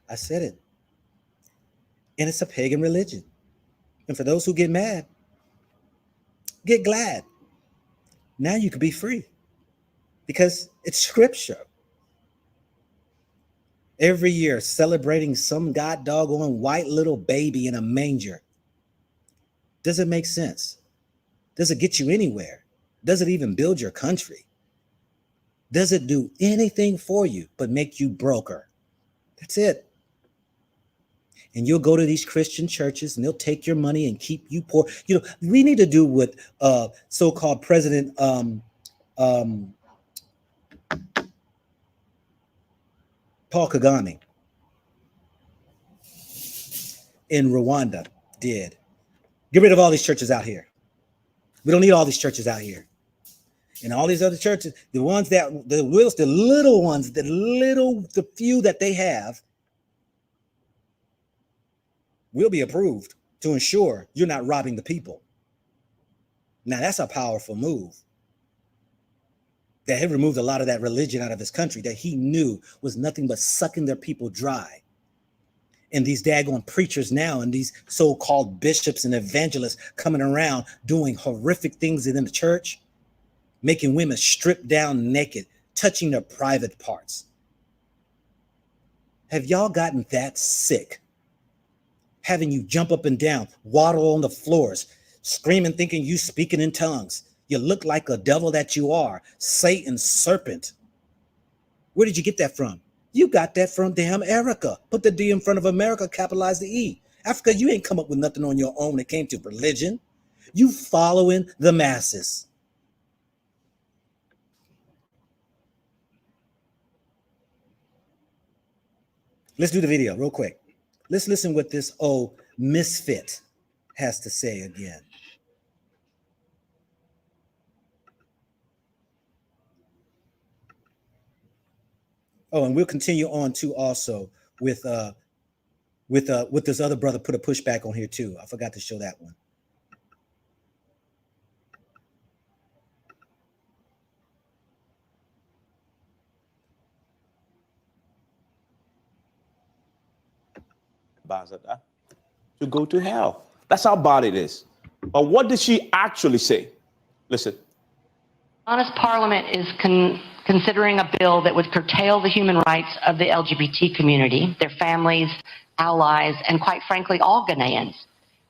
Speaker 1: I said it. And it's a pagan religion. And for those who get mad, get glad. Now you can be free because it's scripture. every year celebrating some god doggone white little baby in a manger. Does it make sense? Does it get you anywhere? Does it even build your country? Does it do anything for you but make you broker? That's it. And you'll go to these Christian churches and they'll take your money and keep you poor. You know, we need to do what so-called President Paul Kagame in Rwanda did. Get rid of all these churches out here. We don't need all these churches out here. And all these other churches, the ones that, the little ones, the few that they have, will be approved to ensure you're not robbing the people. Now, that's a powerful move. That he removed a lot of that religion out of his country that he knew was nothing but sucking their people dry. And these daggone preachers now and these so-called bishops and evangelists coming around doing horrific things in the church, making women strip down naked, touching their private parts. Have y'all gotten that sick? Having you jump up and down, waddle on the floors, screaming, thinking you speaking in tongues. You look like a devil that you are, Satan's serpent. Where did you get that from? You got that from damn Erica. Put the D in front of America, capitalize the E. Africa, you ain't come up with nothing on your own when it came to religion. You following the masses. Let's do the video real quick. Let's listen what this old misfit has to say again. Oh, and we'll continue on too also with this other brother put a pushback on here too. I forgot to show that one.
Speaker 2: Ambassador to go to hell. That's how bad it is. But what did she actually say? Listen.
Speaker 3: Honest Parliament is considering a bill that would curtail the human rights of the LGBT community, their families, allies, and quite frankly, all Ghanaians.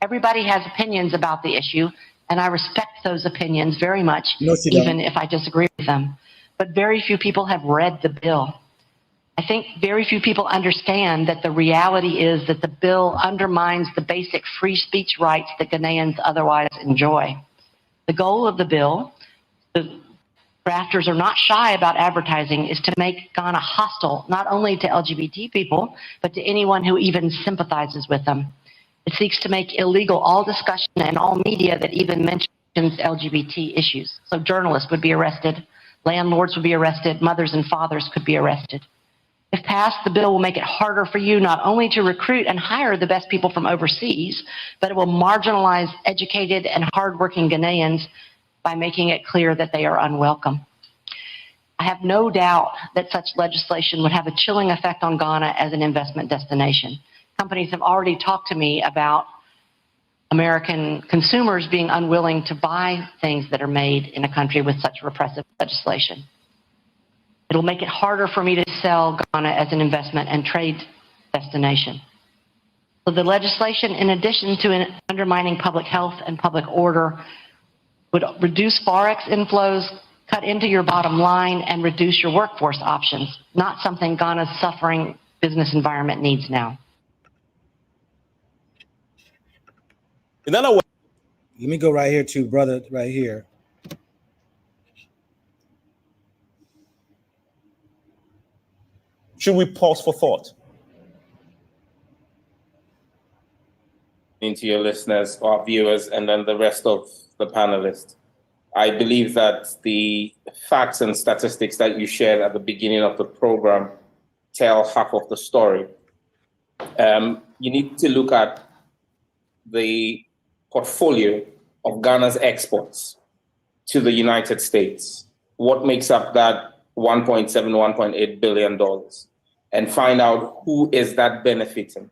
Speaker 3: Everybody has opinions about the issue, and I respect those opinions very much, even if I disagree with them. But very few people have read the bill. I think very few people understand that the reality is that the bill undermines the basic free speech rights that Ghanaians otherwise enjoy. The goal of the bill, the drafters are not shy about advertising, is to make Ghana hostile not only to LGBT people, but to anyone who even sympathizes with them. It seeks to make illegal all discussion and all media that even mentions LGBT issues. So journalists would be arrested, landlords would be arrested, mothers and fathers could be arrested. If passed, the bill will make it harder for you not only to recruit and hire the best people from overseas, but it will marginalize educated and hardworking Ghanaians by making it clear that they are unwelcome. I have no doubt that such legislation would have a chilling effect on Ghana as an investment destination. Companies have already talked to me about American consumers being unwilling to buy things that are made in a country with such repressive legislation. It'll make it harder for me to sell Ghana as an investment and trade destination. So the legislation, in addition to undermining public health and public order, would reduce Forex inflows, cut into your bottom line, and reduce your workforce options, not something Ghana's suffering business environment needs now.
Speaker 2: In other words,
Speaker 1: let me go right here to brother right here.
Speaker 2: should we pause for thought?
Speaker 4: To your listeners, our viewers, and then the rest of the panelists. I believe that the facts and statistics that you shared at the beginning of the program tell half of the story. You need to look at the portfolio of Ghana's exports to the United States. What makes up that $1.7, $1.8 billion, and find out who is that benefiting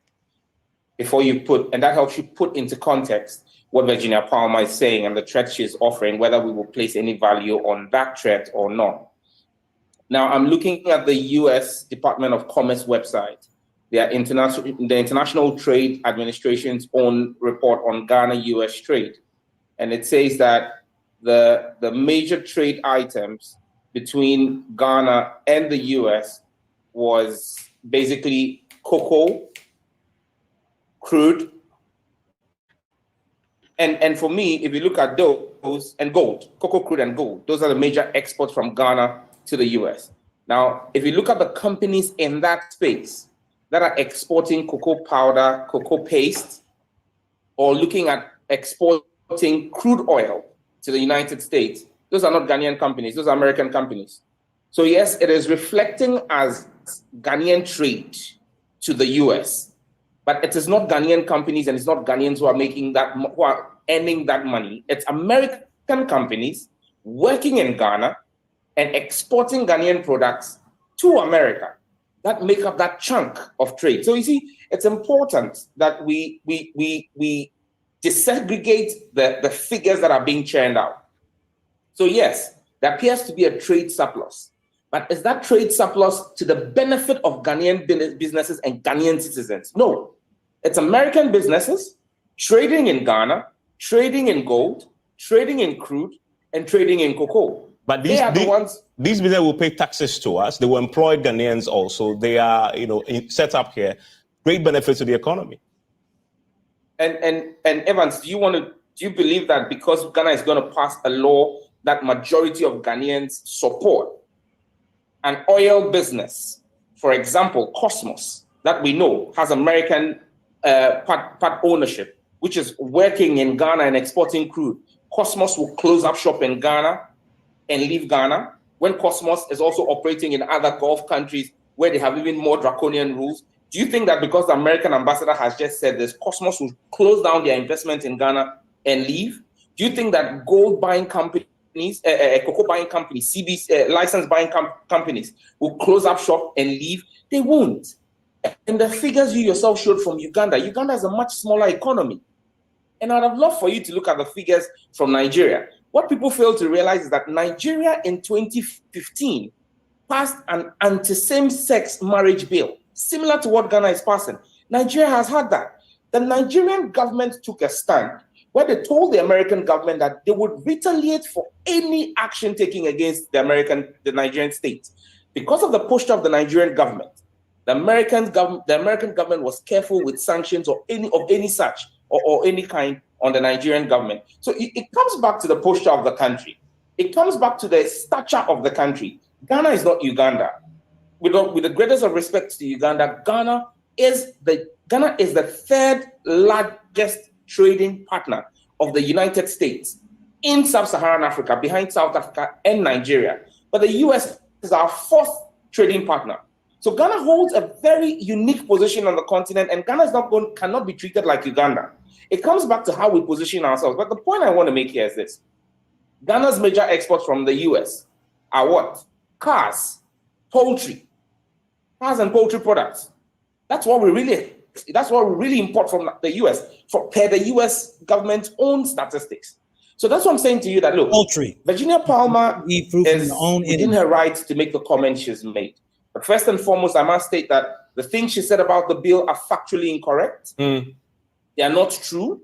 Speaker 4: before you put, and that helps you put into context what Virginia Palmer is saying and the threat she's offering, whether we will place any value on that threat or not. Now I'm looking at the US Department of Commerce website, the International Trade Administration's own report on Ghana-US trade. And it says that the major trade items between Ghana and the US was basically cocoa, crude, and for me, if you look at those, and gold, cocoa, crude, and gold, those are the major exports from Ghana to the US. Now, if you look at the companies in that space that are exporting cocoa powder, cocoa paste, or looking at exporting crude oil to the United States, those are not Ghanaian companies, those are American companies. So yes, it is reflecting as Ghanaian trade to the US, but it is not Ghanaian companies and it's not Ghanaians who are making that, who are earning that money. It's American companies working in Ghana and exporting Ghanaian products to America that make up that chunk of trade. So you see, it's important that we disaggregate the figures that are being churned out. So yes, there appears to be a trade surplus, but is that trade surplus to the benefit of Ghanaian businesses and Ghanaian citizens? No, it's American businesses trading in Ghana, trading in gold, trading in crude, and trading in cocoa.
Speaker 2: But these businesses will pay taxes to us. They will employ Ghanaians also. They are, set up here. Great benefits to the economy.
Speaker 4: And Evans, do you believe that because Ghana is going to pass a law that majority of Ghanaians support, an oil business, for example, Cosmos, that we know has American part ownership, which is working in Ghana and exporting crude, Cosmos will close up shop in Ghana and leave Ghana, when Cosmos is also operating in other Gulf countries where they have even more draconian rules? Do you think that because the American ambassador has just said this, Cosmos will close down their investment in Ghana and leave? Do you think that gold buying companies, cocoa buying companies, CBC, license buying companies will close up shop and leave? They won't. And the figures you yourself showed from Uganda is a much smaller economy. And I'd have loved for you to look at the figures from Nigeria. What people fail to realize is that Nigeria in 2015 passed an anti-same-sex marriage bill, similar to what Ghana is passing. Nigeria has had that. The Nigerian government took a stand where they told the American government that they would retaliate for any action taken against the Nigerian state. Because of the posture of the Nigerian government, the American government was careful with sanctions of any such or any kind on the Nigerian government. So it comes back to the posture of the country. It comes back to the stature of the country. Ghana is not Uganda. With the greatest of respect to Uganda, Ghana is the third largest trading partner of the United States in sub-Saharan Africa, behind South Africa and Nigeria. But the US is our fourth trading partner. So Ghana holds a very unique position on the continent, and Ghana cannot be treated like Uganda. It comes back to how we position ourselves. But the point I want to make here is this. Ghana's major exports from the US are what? Cars, poultry, cars and poultry products. That's what we really import from the US, per the US government's own statistics. So that's what I'm saying to you, that look,
Speaker 1: poultry.
Speaker 4: Virginia Palmer is within her rights to make the comments she's made. But first and foremost, I must state that the things she said about the bill are factually incorrect. They are not true.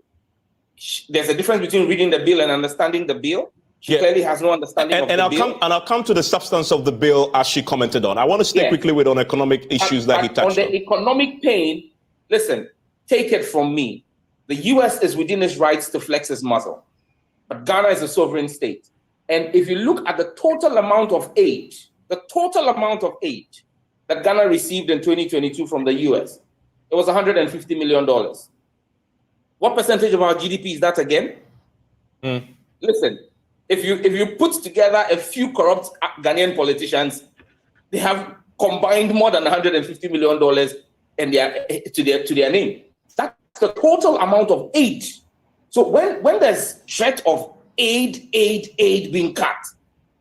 Speaker 4: There's a difference between reading the bill and understanding the bill. She clearly has no understanding of the bill.
Speaker 2: I'll come to the substance of the bill as she commented on. I want to stay quickly with on economic issues that he touched on.
Speaker 4: On the economic pain, listen, take it from me. The US is within its rights to flex its muscle. But Ghana is a sovereign state. And if you look at the total amount of aid that Ghana received in 2022 from the US, it was $150 million. What percentage of our GDP is that again? Listen, if you put together a few corrupt Ghanaian politicians, they have combined more than $150 million to their name. That's the total amount of aid. So when there's threat of aid being cut,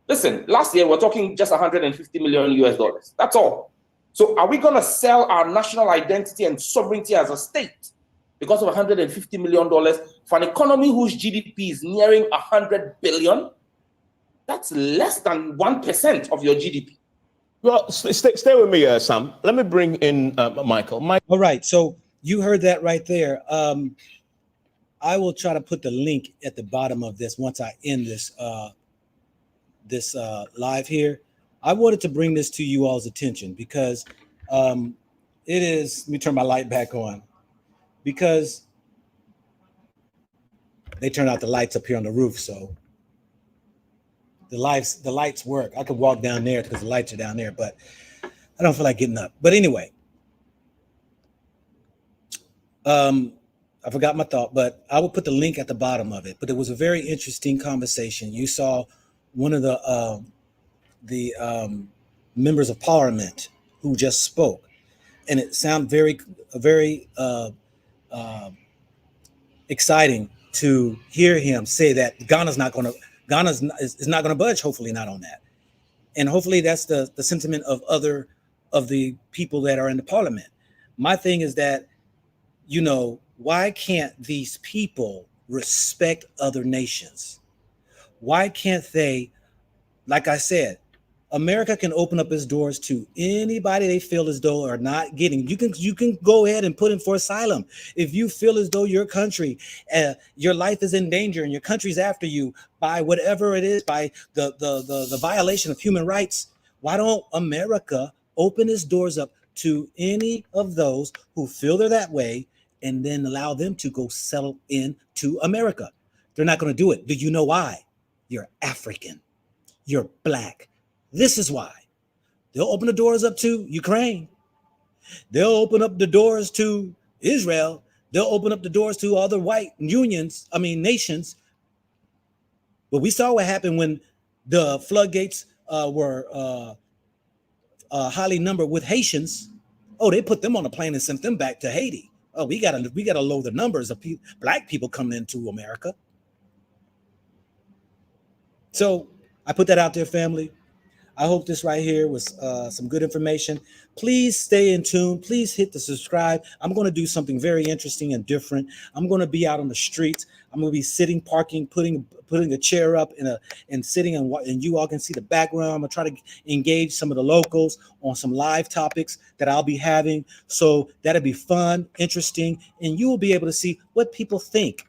Speaker 4: listen, last year we're talking just $150 million US. That's all. So are we going to sell our national identity and sovereignty as a state because of $150 million for an economy whose GDP is nearing $100 billion? That's less than 1% of your GDP.
Speaker 2: Well, stay with me, Sam. Let me bring in Michael.
Speaker 1: All right, so you heard that right there. I will try to put the link at the bottom of this once I end this live here. I wanted to bring this to you all's attention because it is. Let me turn my light back on because they turned out the lights up here on the roof, so the lights work. I could walk down there because the lights are down there, but I don't feel like getting up. But anyway, I forgot my thought, but I will put the link at the bottom of it. But it was a very interesting conversation. You saw one of the members of parliament who just spoke, and it sounded very exciting to hear him say that Ghana is not going to budge. Hopefully not on that, and hopefully that's the sentiment of other of the people that are in the parliament. My thing is that, you know, why can't these people respect other nations? Why can't they, like I said, America can open up its doors to anybody they feel as though are not getting. You can go ahead and put in for asylum. If you feel as though your country, your life is in danger and your country's after you by whatever it is, by the violation of human rights, why don't America open its doors up to any of those who feel they're that way and then allow them to go settle into America? They're not going to do it. Do you know why? You're African. You're Black. This is why. They'll open the doors up to Ukraine. They'll open up the doors to Israel. They'll open up the doors to other white nations. But we saw what happened when the floodgates were highly numbered with Haitians. Oh, they put them on a plane and sent them back to Haiti. Oh, we gotta lower the numbers of Black people coming into America. So I put that out there, family. I hope this right here was some good information. Please stay in tune. Please hit the subscribe. I'm going to do something very interesting and different. I'm going to be out on the streets. I'm going to be sitting, parking, putting a chair up and sitting, and you all can see the background. I'm going to try to engage some of the locals on some live topics that I'll be having. So that'll be fun, interesting, and you will be able to see what people think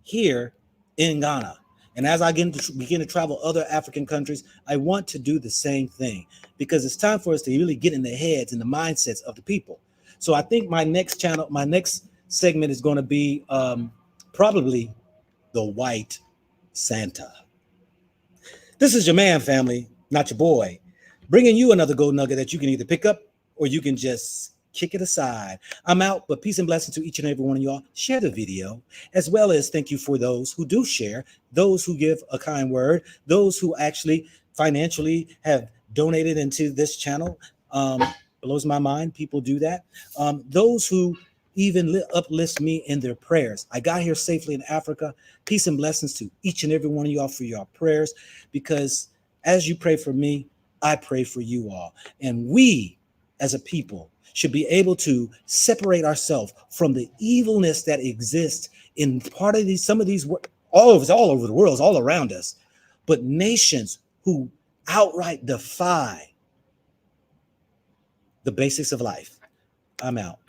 Speaker 1: here in Ghana. And as I begin to travel other African countries, I want to do the same thing because it's time for us to really get in the heads and the mindsets of the people. So I think my next segment is going to be probably the White Santa. This is your man, family, not your boy, bringing you another gold nugget that you can either pick up or you can just kick it aside. I'm out, but peace and blessings to each and every one of y'all. Share the video, as well as thank you for those who do share, those who give a kind word, those who actually financially have donated into this channel. Blows my mind. People do that. Those who even uplift me in their prayers. I got here safely in Africa. Peace and blessings to each and every one of y'all for your prayers, because as you pray for me, I pray for you all. And we, as a people, should be able to separate ourselves from the evilness that exists in part of some of these, all over the world, all around us, but nations who outright defy the basics of life. I'm out.